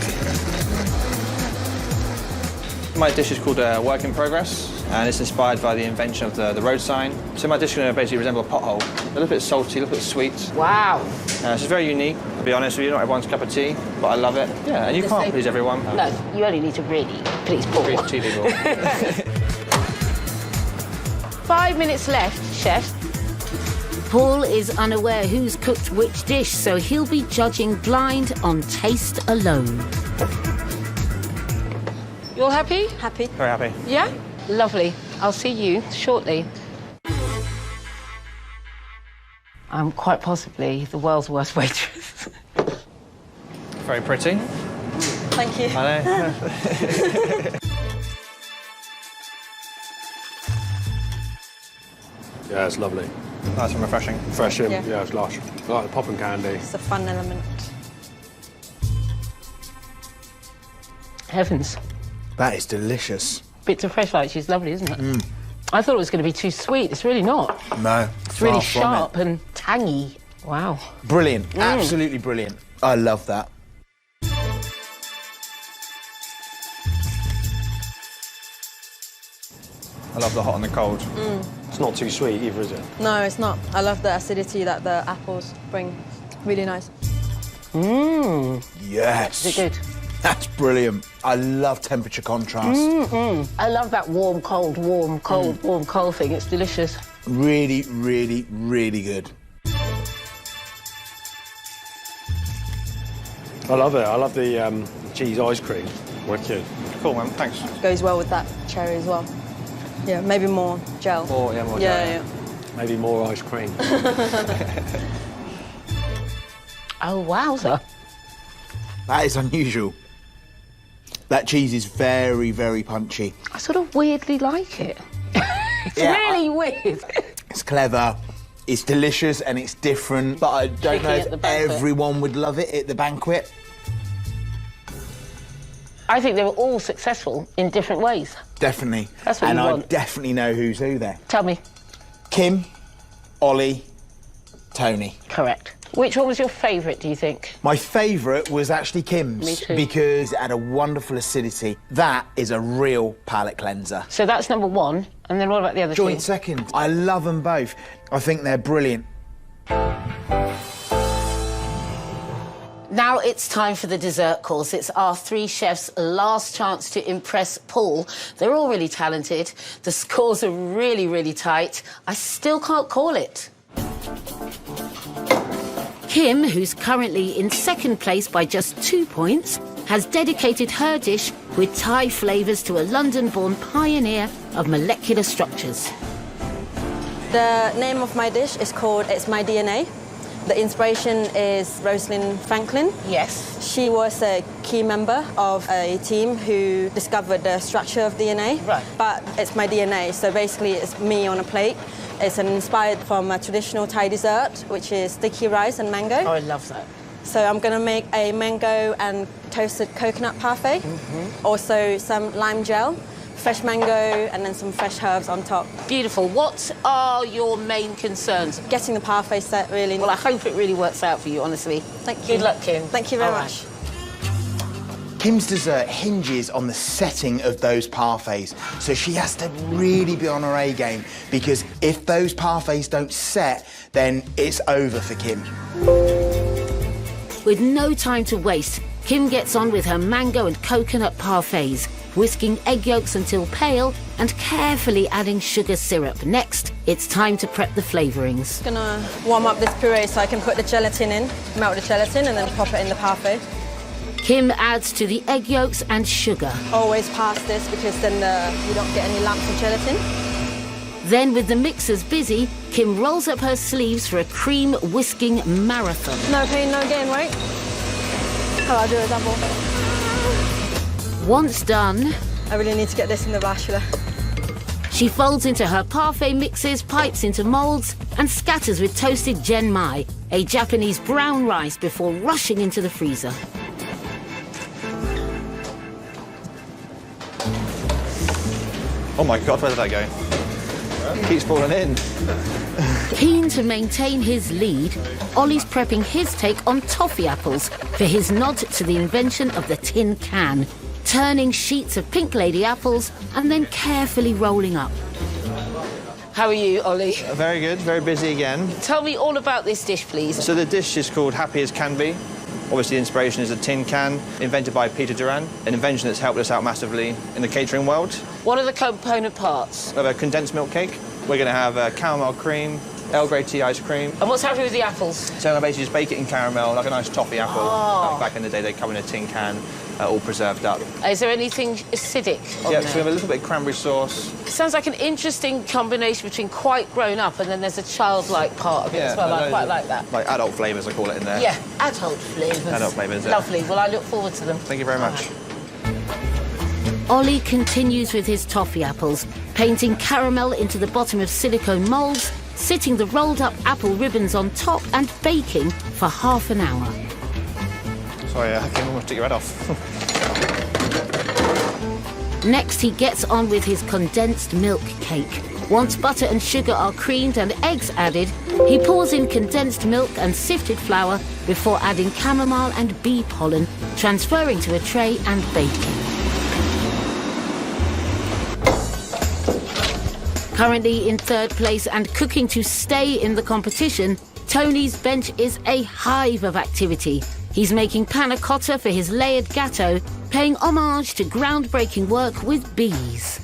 My dish is called Work in Progress, and it's inspired by the invention of the road sign. So my dish is going to basically resemble a pothole. A little bit salty, a little bit sweet. Wow. It's very unique, to be honest with you. Not everyone's cup of tea, but I love it. Yeah, and you can't please everyone. No, you only need to really please Paul. Please two people. 5 minutes left, chef. Paul is unaware who's cooked which dish, so he'll be judging blind on taste alone. You all happy? Happy. Very happy. Yeah? Lovely. I'll see you shortly. I'm quite possibly the world's worst waitress. Very pretty. Thank you. I know. Yeah, it's lovely. Nice and refreshing. Fresh in, yeah, it's lush. I like the popping candy. It's a fun element. Heavens. That is delicious. Bits of fresh lychee is lovely, isn't it? I thought it was going to be too sweet. It's really not. No. It's really sharp and tangy. Wow. Brilliant. Absolutely brilliant. I love that. I love the hot and the cold. It's not too sweet either, is it? No, it's not. I love the acidity that the apples bring. Really nice. Yes. Is it good? That's brilliant. I love temperature contrast. I love that warm, cold, warm, cold, warm, cold thing. It's delicious. Really, really, really good. I love it. I love the cheese ice cream. Wicked. Cool, man. Thanks. Goes well with that cherry as well. Yeah, maybe more gel. More gel. Yeah. Maybe more ice cream. Oh, wowza. That is unusual. That cheese is very, very punchy. I sort of weirdly like it. It's really weird. It's clever, it's delicious and it's different, but I don't know if everyone would love it at the banquet. I think they were all successful in different ways. Definitely. That's what and you I want. definitely know who's who there. Tell me. Kim, Ollie, Tony. Correct. Which one was your favourite, do you think? My favourite was actually Kim's. Me too. Because it had a wonderful acidity. That is a real palate cleanser. So that's number one, and then what about the other two? Joint second. I love them both. I think they're brilliant. Now it's time for the dessert course. It's our three chefs' last chance to impress Paul. They're all really talented. The scores are really, really tight. I still can't call it. Kim, who's currently in second place by just 2 points, has dedicated her dish with Thai flavours to a London-born pioneer of molecular structures. The name of my dish is called It's My DNA. The inspiration is Rosalind Franklin. Yes. She was a key member of a team who discovered the structure of DNA. Right. But it's my DNA, so basically it's me on a plate. It's inspired from a traditional Thai dessert, which is sticky rice and mango. Oh, I love that. So I'm going to make a mango and toasted coconut parfait. Also some lime gel, fresh mango, and then some fresh herbs on top. Beautiful. What are your main concerns? Getting the parfait set, really. Well, I hope it really works out for you, honestly. Thank you. Good luck, Kim. Thank you very All much. Kim's dessert hinges on the setting of those parfaits, so she has to really be on her A game, because if those parfaits don't set, then it's over for Kim. With no time to waste, Kim gets on with her mango and coconut parfaits, whisking egg yolks until pale and carefully adding sugar syrup. Next, it's time to prep the flavourings. Gonna warm up this puree so I can put the gelatin in, melt the gelatin, and then pop it in the parfait. Kim adds to the egg yolks and sugar. Always pass this because then you don't get any lumps of gelatin. Then, with the mixers busy, Kim rolls up her sleeves for a cream whisking marathon. No pain, no gain, right? Oh, I'll do a double. Once done, I really need to get this in the bachelor. she folds into her parfait mixes, pipes into moulds, and scatters with toasted genmai, a Japanese brown rice, before rushing into the freezer. Oh my God, where did that go? Keeps falling in. Keen to maintain his lead, Ollie's prepping his take on toffee apples for his nod to the invention of the tin can, turning sheets of pink lady apples and then carefully rolling up. How are you, Ollie? Very good, very busy again. Tell me all about this dish, please. So the dish is called Happy as Can Be. Obviously, the inspiration is a tin can, invented by Peter Duran, an invention that's helped us out massively in the catering world. What are the component parts? We have a condensed milk cake. We're going to have caramel cream, Earl Grey tea ice cream. And what's happening with the apples? So I basically just bake it in caramel, like a nice toffee apple. Oh. Back in the day, they come in a tin can, all preserved up. Is there anything acidic on Yeah, there? so we have a little bit of cranberry sauce. Sounds like an interesting combination between quite grown up and then there's a childlike part of it as well. I quite like that. Like adult flavours, I call it in there. Yeah, adult flavours. Adult flavours, yeah. Lovely. Well, I look forward to them. Thank you very much. Ollie continues with his toffee apples, painting caramel into the bottom of silicone moulds, sitting the rolled up apple ribbons on top and baking for half an hour. Sorry, I can almost take your head off. Next, he gets on with his condensed milk cake. Once butter and sugar are creamed and eggs added, he pours in condensed milk and sifted flour before adding chamomile and bee pollen, transferring to a tray and baking. Currently in third place and cooking to stay in the competition, Tony's bench is a hive of activity. He's making panna cotta for his layered gâteau, paying homage to groundbreaking work with bees.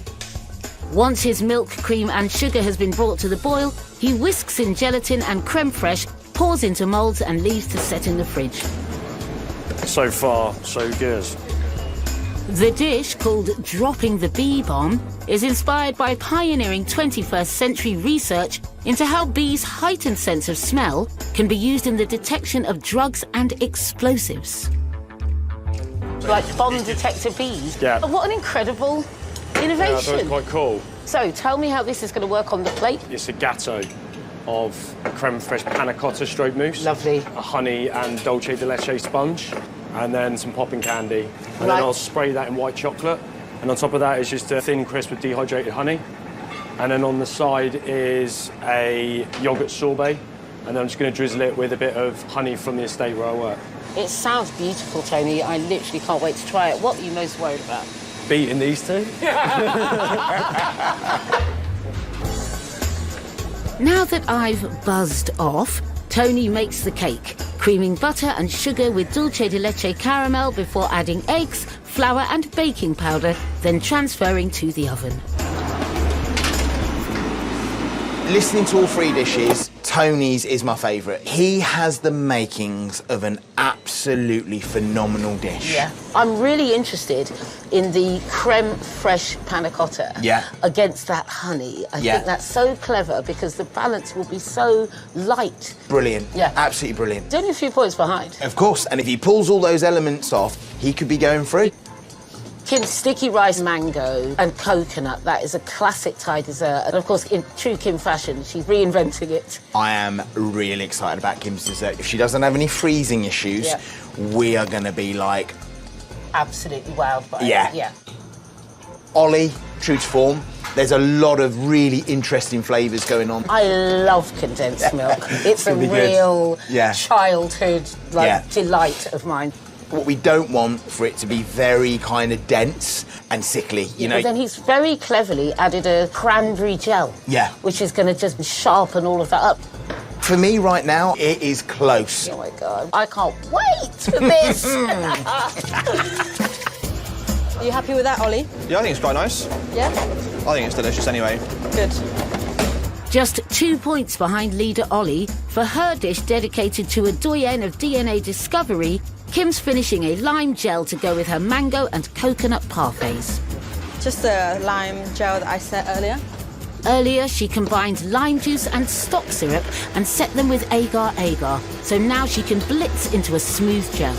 Once his milk, cream and sugar has been brought to the boil, he whisks in gelatin and creme fraiche, pours into moulds and leaves to set in the fridge. So far, so good. The dish, called Dropping the Bee Bomb, is inspired by pioneering 21st century research into how bees' heightened sense of smell can be used in the detection of drugs and explosives. Like bomb detector bees? Yeah. What an incredible innovation. Yeah, I thought it was quite cool. So, tell me how this is going to work on the plate. It's a gâteau of creme fraiche panna cotta stroke mousse. Lovely. A honey and dulce de leche sponge, and then some popping candy. And Right. then I'll spray that in white chocolate. And on top of that is just a thin crisp with dehydrated honey. And then on the side is a yoghurt sorbet. And then I'm just going to drizzle it with a bit of honey from the estate where I work. It sounds beautiful, Tony. I literally can't wait to try it. What are you most worried about? Beating these two. Now that I've buzzed off, Tony makes the cake, creaming butter and sugar with dulce de leche caramel before adding eggs, flour and baking powder, then transferring to the oven. Listening to all three dishes, Tony's is my favourite. He has the makings of an absolutely phenomenal dish. Yeah. I'm really interested in the creme fraiche panna cotta against that honey. I think that's so clever because the balance will be so light. Brilliant. Yeah. Absolutely brilliant. He's only a few points behind. Of course, and if he pulls all those elements off, he could be going through. Kim's sticky rice mango and coconut, that is a classic Thai dessert. And of course, in true Kim fashion, she's reinventing it. I am really excited about Kim's dessert. If she doesn't have any freezing issues, we are going to be like... absolutely wowed by it. Yeah. Ollie, true to form, there's a lot of really interesting flavours going on. I love condensed milk. It's a real childhood delight of mine. What we don't want for it to be very kind of dense and sickly, you know. But then he's very cleverly added a cranberry gel. Yeah. Which is going to just sharpen all of that up. For me right now, it is close. Oh my God, I can't wait for this. Are you happy with that, Ollie? Yeah, I think it's quite nice. Yeah? I think it's delicious anyway. Good. Just 2 points behind leader Ollie for her dish dedicated to a doyen of DNA discovery. Kim's finishing a lime gel to go with her mango and coconut parfaits. Just the lime gel that I set earlier. Earlier, she combined lime juice and stock syrup and set them with agar-agar, so now she can blitz into a smooth gel.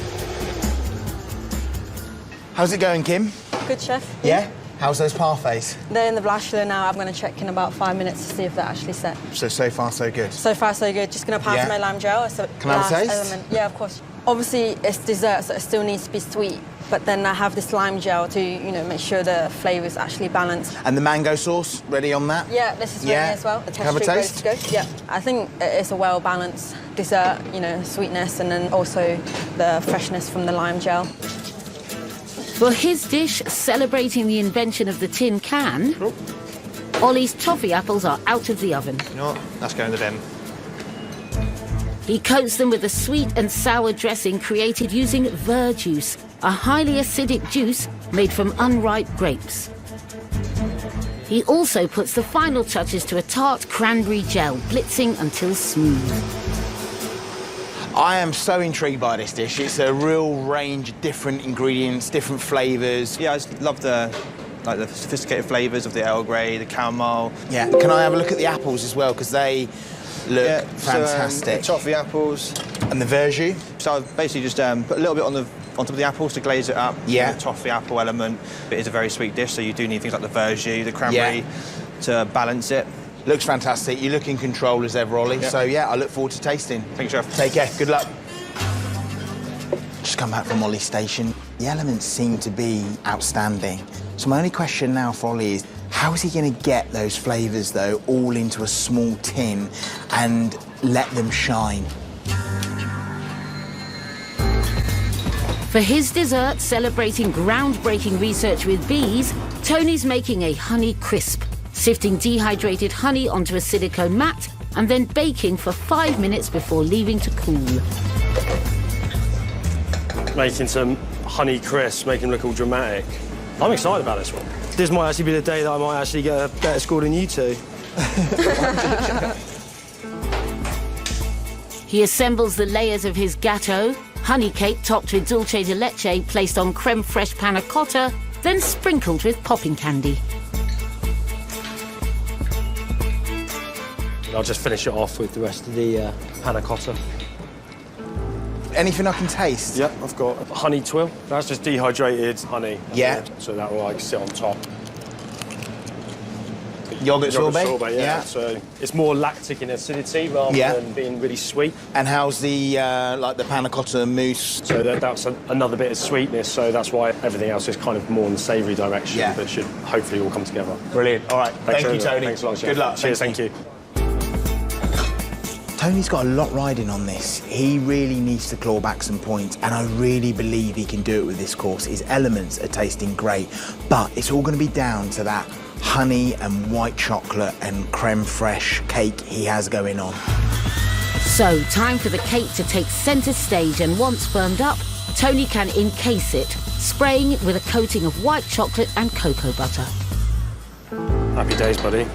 How's it going, Kim? Good, chef. Yeah? How's those parfaits? They're in the blasher now. I'm going to check in about 5 minutes to see if they're actually set. So far, so good? So far, so good. Just going to pass my lime gel. It's the Can I have a taste? element. Yeah, of course. Obviously, it's dessert, so it still needs to be sweet. But then I have this lime gel to, make sure the flavour's actually balanced. And the mango sauce, ready on that? Yeah, this is ready as well. The Have a taste? ready to go. Yeah, I think it's a well-balanced dessert, sweetness and then also the freshness from the lime gel. For his dish, celebrating the invention of the tin can, Ollie's toffee apples are out of the oven. You know what? That's going to the bin. He coats them with a sweet and sour dressing created using verjuice, a highly acidic juice made from unripe grapes. He also puts the final touches to a tart cranberry gel, blitzing until smooth. I am so intrigued by this dish. It's a real range of different ingredients, different flavours. Yeah, I just love the sophisticated flavours of the Earl Grey, the caramel. Yeah, can I have a look at the apples as well? Because they look fantastic. So, the toffee apples. And the verjus? So I've basically just put a little bit on top of the apples to glaze it up. Yeah. The toffee apple element. It is a very sweet dish, so you do need things like the verjus, the cranberry to balance it. Looks fantastic. You look in control as ever, Ollie. So, I look forward to tasting. Thanks, Chef. Take care. Good luck. Just come back from Ollie's station. The elements seem to be outstanding. So my only question now for Ollie is, how is he going to get those flavours, though, all into a small tin and let them shine? For his dessert, celebrating groundbreaking research with bees, Tony's making a honey crisp, sifting dehydrated honey onto a silicone mat and then baking for 5 minutes before leaving to cool. Making some honey crisps, making them look all dramatic. I'm excited about this one. This might actually be the day that I might actually get a better score than you two. He assembles the layers of his gâteau, honey cake topped with dulce de leche placed on creme fraiche panna cotta, then sprinkled with popping candy. I'll just finish it off with the rest of the panna cotta. Anything I can taste? Yep, I've got honey twill. That's just dehydrated honey. Yeah. So that will sit on top. Yogurt sorbet? Yeah. So it's more lactic in acidity rather than being really sweet. And how's the the panna cotta mousse? So that's another bit of sweetness. So that's why everything else is kind of more in the savoury direction. Yeah. But it should hopefully all come together. Brilliant. All right. Thank you, Tony. Thanks a lot, Chef. Good luck. Cheers. Thank you. Tony's got a lot riding on this. He really needs to claw back some points, and I really believe he can do it with this course. His elements are tasting great, but it's all going to be down to that honey and white chocolate and creme fraiche cake he has going on. So, time for the cake to take centre stage, and once firmed up, Tony can encase it, spraying it with a coating of white chocolate and cocoa butter. Happy days, buddy.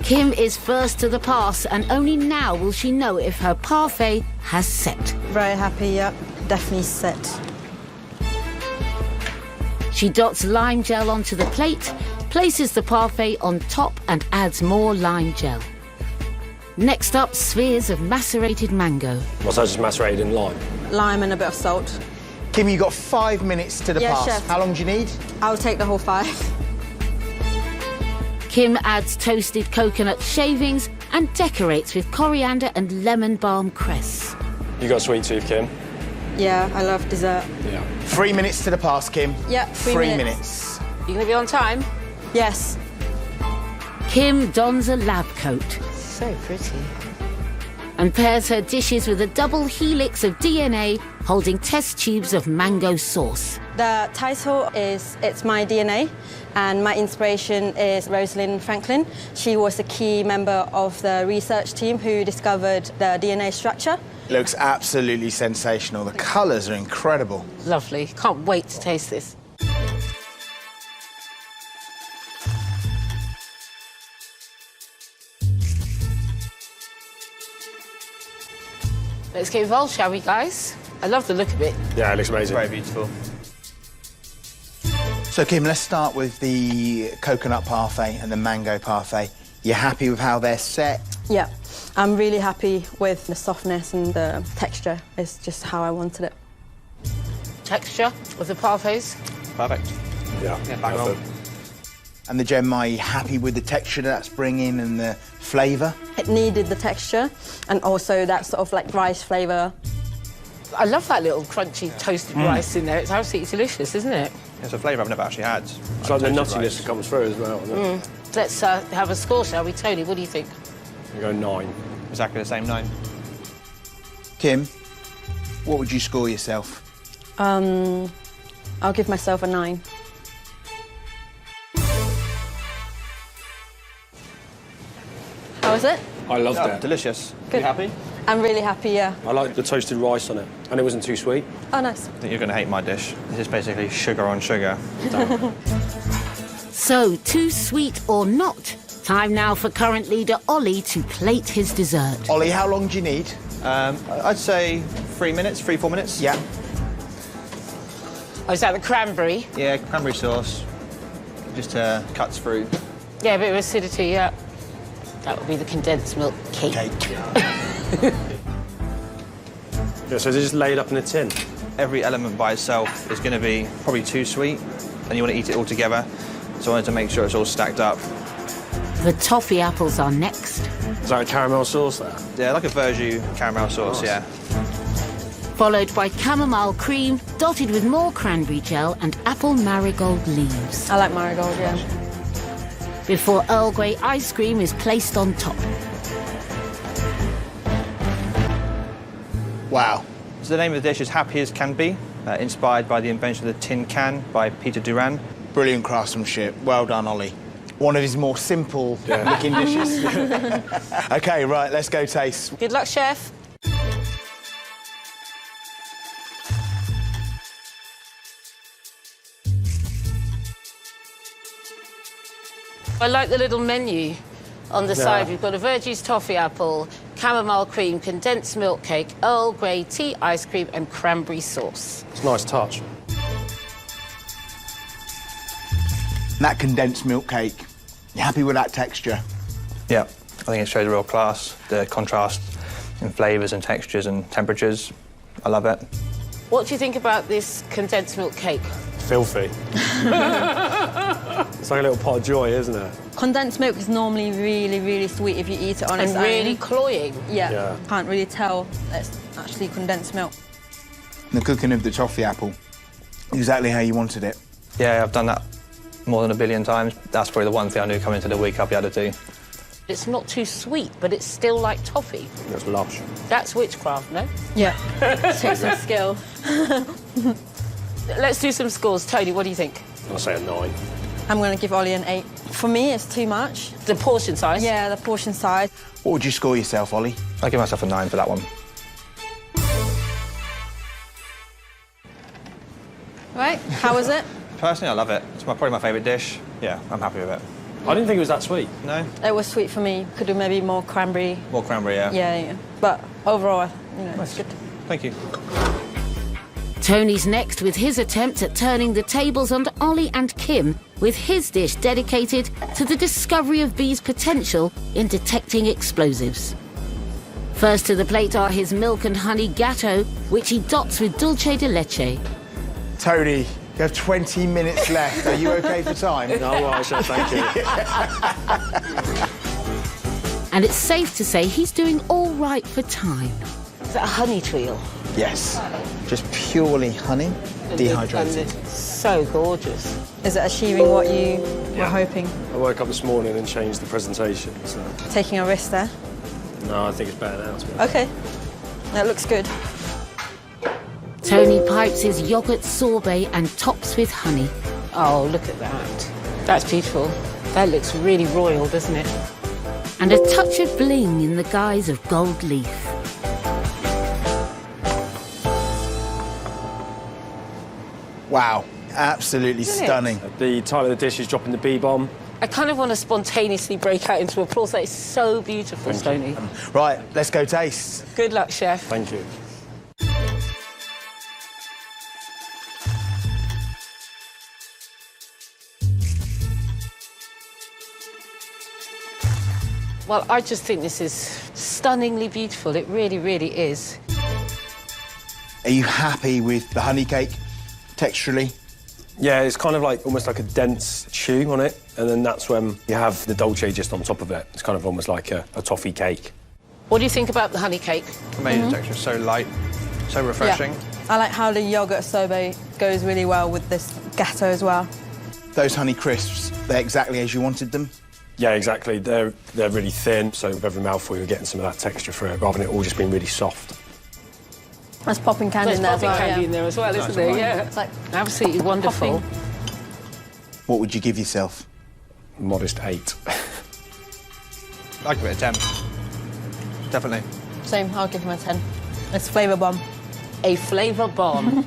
Kim is first to the pass, and only now will she know if her parfait has set. Very happy, yeah. Definitely set. She dots lime gel onto the plate, places the parfait on top and adds more lime gel. Next up, spheres of macerated mango. What's that, just macerated in lime? Lime and a bit of salt. Kim, you got 5 minutes to the Yeah, pass. chef. How long do you need? I'll take the whole 5. Kim adds toasted coconut shavings and decorates with coriander and lemon balm cress. You got a sweet tooth, Kim? Yeah, I love dessert. Yeah. 3 minutes to the pass, Kim. Yeah, 3 minutes. You going to be on time? Yes. Kim dons a lab coat So pretty. and pairs her dishes with a double helix of DNA holding test tubes of mango sauce. The title is It's My DNA, and my inspiration is Rosalind Franklin. She was a key member of the research team who discovered the DNA structure. Looks absolutely sensational. The colours are incredible. Lovely. Can't wait to taste this. Let's get involved, shall we, guys? I love the look of it. Yeah, it looks amazing. Very beautiful. So, Kim, let's start with the coconut parfait and the mango parfait. You happy with how they're set? Yeah, I'm really happy with the softness and the texture. It's just how I wanted it. Texture of the parfaits. Perfect. Yeah, bang on. And the gem, are you happy with the texture that's bringing and the flavour? It needed the texture and also that sort of like rice flavour. I love that little crunchy toasted rice in there. It's absolutely delicious, isn't it? It's a flavour I've never actually had. It's like the nuttiness that comes through as well, isn't it? Let's have a score, shall we? Tony, what do you think? We go 9. Exactly the same 9. Kim, what would you score yourself? I'll give myself a 9. How is it? I loved it. Delicious. Good. You happy? I'm really happy, yeah. I like the toasted rice on it, and it wasn't too sweet. Oh, nice. I think you're going to hate my dish. This is basically sugar on sugar. So, too sweet or not? Time now for current leader Ollie to plate his dessert. Ollie, how long do you need? I'd say 3 minutes, 3-4 minutes. Yeah. Oh, is that the cranberry? Yeah, cranberry sauce. Just cuts through. Yeah, a bit of acidity, yeah. That would be the condensed milk cake. Yeah, so they're just laid up in a tin. Every element by itself is going to be probably too sweet, and you want to eat it all together. So I wanted to make sure it's all stacked up. The toffee apples are next. Is that a caramel sauce there? Yeah, like a Verjus caramel sauce, yeah. Followed by chamomile cream, dotted with more cranberry gel and apple marigold leaves. I like marigold, yeah. Before Earl Grey ice cream is placed on top. Wow. So the name of the dish is Happy as Can Be, inspired by the invention of the tin can by Peter Duran. Brilliant craftsmanship. Well done, Ollie. One of his more simple looking dishes. OK, right, let's go taste. Good luck, chef. I like the little menu on the side. We've got a Verjus toffee apple, chamomile cream, condensed milk cake, Earl Grey tea ice cream and cranberry sauce. It's a nice touch. And that condensed milk cake, you happy with that texture? Yeah, I think it shows real class, the contrast in flavours and textures and temperatures. I love it. What do you think about this condensed milk cake? Filthy. It's like a little pot of joy, isn't it? Condensed milk is normally really, really sweet if you eat it on its And own. really cloying. Yeah, can't really tell it's actually condensed milk. The cooking of the toffee apple, exactly how you wanted it. Yeah, I've done that more than 1 billion times. That's probably the one thing I knew coming into the week I'll be able to do. It's not too sweet, but it's still like toffee. It's lush. That's witchcraft, no? Yeah, takes some skill. Let's do some scores. Tony, what do you think? I'll say a 9. I'm going to give Ollie an 8. For me, it's too much. The portion size? Yeah, the portion size. What would you score yourself, Ollie? I'll give myself a 9 for that one. Right, how was it? Personally, I love it. It's probably my favourite dish. Yeah, I'm happy with it. I didn't think it was that sweet. No? It was sweet for me. Could do maybe more cranberry. More cranberry, yeah. Yeah. But overall, it's good. Thank you. Tony's next with his attempt at turning the tables on Ollie and Kim with his dish dedicated to the discovery of bees' potential in detecting explosives. First to the plate are his milk and honey gatto, which he dots with dulce de leche. Tony, you have 20 minutes left. Are you OK for time? No, I shall, thank you. And it's safe to say he's doing all right for time. Is that a honey tweel? Yes. Just purely honey, dehydrated. So gorgeous. Is it achieving what you were hoping? I woke up this morning and changed the presentation, so... Taking a risk there? No, I think it's better now, to be honest. OK. That looks good. Tony pipes his yoghurt sorbet and tops with honey. Oh, look at that. That's beautiful. That looks really royal, doesn't it? And a touch of bling in the guise of gold leaf. Wow, absolutely stunning. The title of the dish is dropping the bee bomb. I kind of want to spontaneously break out into applause. That is so beautiful, Tony. Right, let's go taste. Good luck, chef. Thank you. Well, I just think this is stunningly beautiful. It really, really is. Are you happy with the honey cake, texturally? Yeah, it's kind of like almost like a dense chew on it, and then that's when you have the dolce just on top of it. It's kind of almost like a toffee cake. What do you think about the honey cake? Amazing texture, so light, so refreshing. Yeah. I like how the yogurt sorbet goes really well with this gatto as well. Those honey crisps, they're exactly as you wanted them? Yeah, exactly. They're really thin, so with every mouthful you're getting some of that texture through it, rather than it all just being really soft. There's popping candy in there as well. There's popping candy in there as well, isn't there? Yeah. It's like absolutely wonderful. Popping. What would you give yourself? Modest 8. I'd give it a 10. Definitely. Same, I'll give him a 10. It's flavour bomb. A flavour bomb.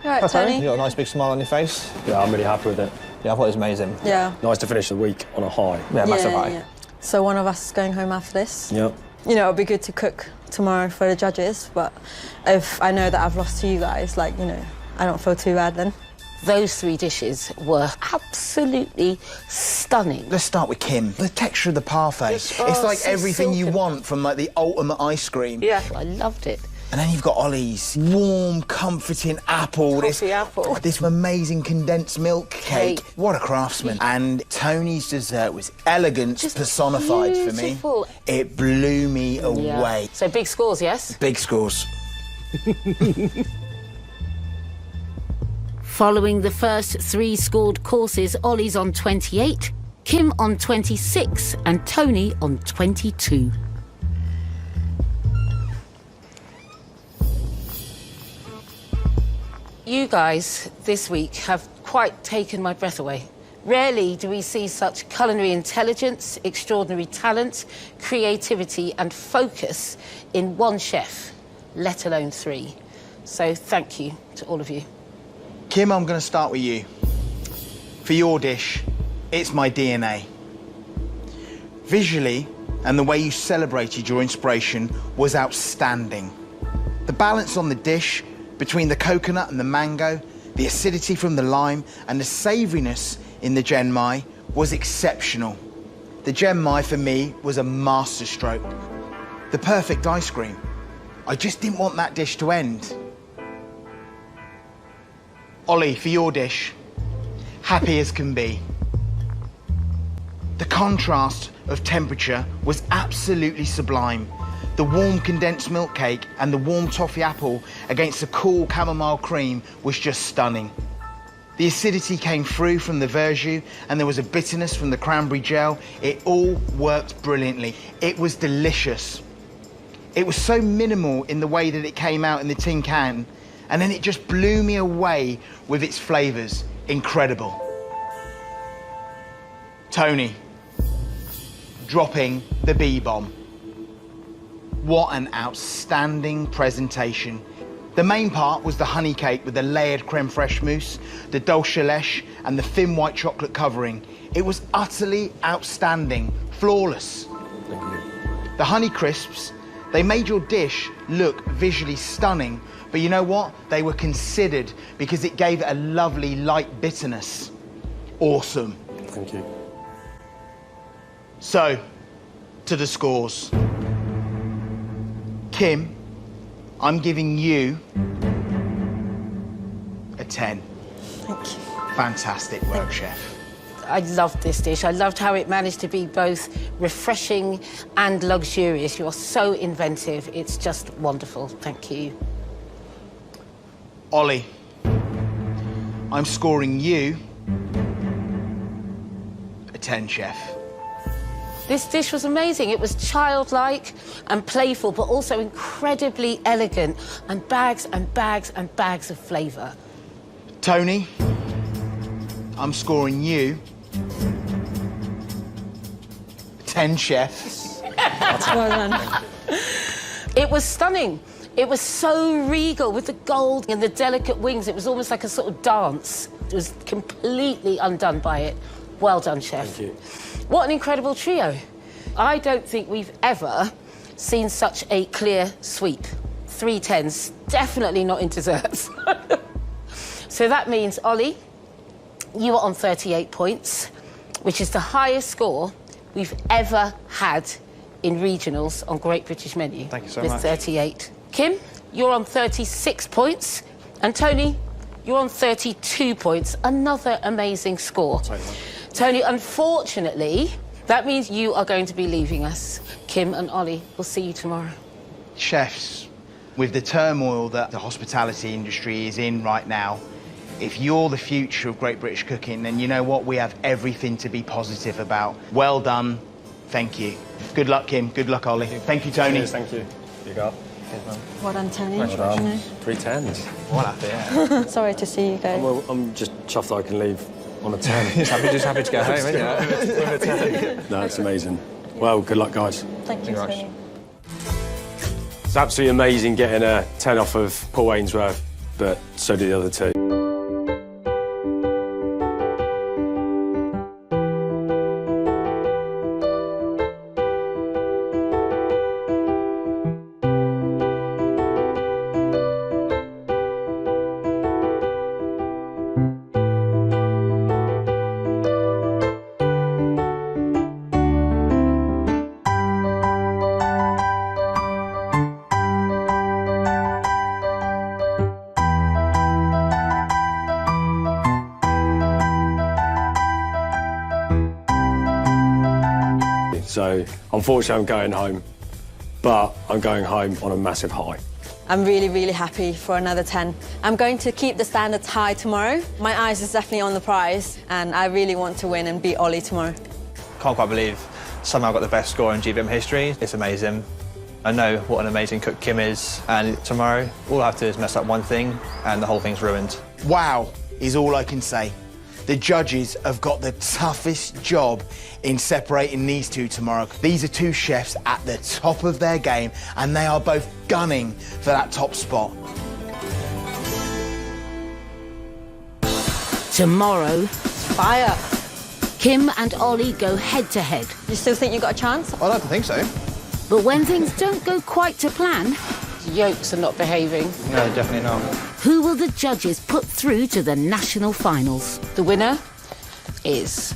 All right, Tony. You got a nice big smile on your face. Yeah, I'm really happy with it. Yeah, I thought it was amazing. Yeah. Nice to finish the week on a high. Yeah, massive high. Yeah. So one of us is going home after this. Yep. It'll be good to cook tomorrow for the judges, but if I know that I've lost to you guys, I don't feel too bad then. Those 3 dishes were absolutely stunning. Let's start with Kim. The texture of the parfait. It's like so everything you silken. want from the ultimate ice cream. Yeah, I loved it. And then you've got Ollie's warm, comforting apple. Toffee apple. This amazing condensed milk cake. What a craftsman. And Tony's dessert was elegance Just personified beautiful. for me. It blew me away. Yeah. So big scores, yes? Big scores. Following the first 3 scored courses, Ollie's on 28, Kim on 26 and Tony on 22. You guys this week have quite taken my breath away. Rarely do we see such culinary intelligence, extraordinary talent, creativity and focus in one chef, let alone 3. So thank you to all of you. Kim, I'm going to start with you. For your dish, it's my DNA. Visually, and the way you celebrated your inspiration was outstanding. The balance on the dish between the coconut and the mango, the acidity from the lime, and the savouriness in the genmai was exceptional. The genmai, for me, was a masterstroke. The perfect ice cream. I just didn't want that dish to end. Ollie, for your dish, happy as can be. The contrast of temperature was absolutely sublime. The warm condensed milk cake and the warm toffee apple against the cool chamomile cream was just stunning. The acidity came through from the verjus and there was a bitterness from the cranberry gel. It all worked brilliantly. It was delicious. It was so minimal in the way that it came out in the tin can and then it just blew me away with its flavours. Incredible. Tony, dropping the B-bomb. What an outstanding presentation. The main part was the honey cake with the layered creme fraiche mousse, the dulce de leche, and the thin white chocolate covering. It was utterly outstanding, flawless. Thank you. The honey crisps, they made your dish look visually stunning, but you know what? They were considered because it gave it a lovely light bitterness. Awesome. Thank you. So, to the scores. Kim, I'm giving you a 10. Thank you. Fantastic work, chef. I loved this dish. I loved how it managed to be both refreshing and luxurious. You are so inventive. It's just wonderful. Thank you. Ollie, I'm scoring you a 10, chef. This dish was amazing. It was childlike and playful, but also incredibly elegant, and bags and bags and bags of flavour. Tony, I'm scoring you 10, chef. Well done. It was stunning. It was so regal with the gold and the delicate wings. It was almost like a sort of dance. It was completely undone by it. Well done, chef. Thank you. What an incredible trio. I don't think we've ever seen such a clear sweep. 3 10s, definitely not in desserts. So that means, Ollie, you are on 38 points, which is the highest score we've ever had in regionals on Great British Menu. Thank you so with much. 38. Kim, you're on 36 points. And Tony, you're on 32 points. Another amazing score. Tony, unfortunately, that means you are going to be leaving us. Kim and Ollie, we'll see you tomorrow. Chefs, with the turmoil that the hospitality industry is in right now, if you're the future of Great British cooking, then you know what? We have everything to be positive about. Well done. Thank you. Good luck, Kim. Good luck, Ollie. Thank you, Tony. Cheers, thank you. You go. Well done, Tony. Well done. You know. 3 10s. Well, happy, yeah. Sorry to see you go. Well, I'm just chuffed that I can leave on a 10. just happy to go home, isn't it? No, it's amazing. Well, good luck, guys. Thank you, Tony. It's absolutely amazing getting a 10 off of Paul Ainsworth, but so did the other two. So, unfortunately, I'm going home, but I'm going home on a massive high. I'm really, really happy for another 10. I'm going to keep the standards high tomorrow. My eyes is definitely on the prize, and I really want to win and beat Ollie tomorrow. Can't quite believe somehow got the best score in GBM history. It's amazing. I know what an amazing cook Kim is, and tomorrow, all I have to do is mess up one thing, and the whole thing's ruined. Wow is all I can say. The judges have got the toughest job in separating these two tomorrow. These are two chefs at the top of their game, and they are both gunning for that top spot. Tomorrow, Fire. Kim and Ollie go head-to-head. You still think you got a chance? I like to think so. But when things don't go quite to plan, Yolks are not behaving. No, definitely not. who will the judges put through to the national finals? The winner is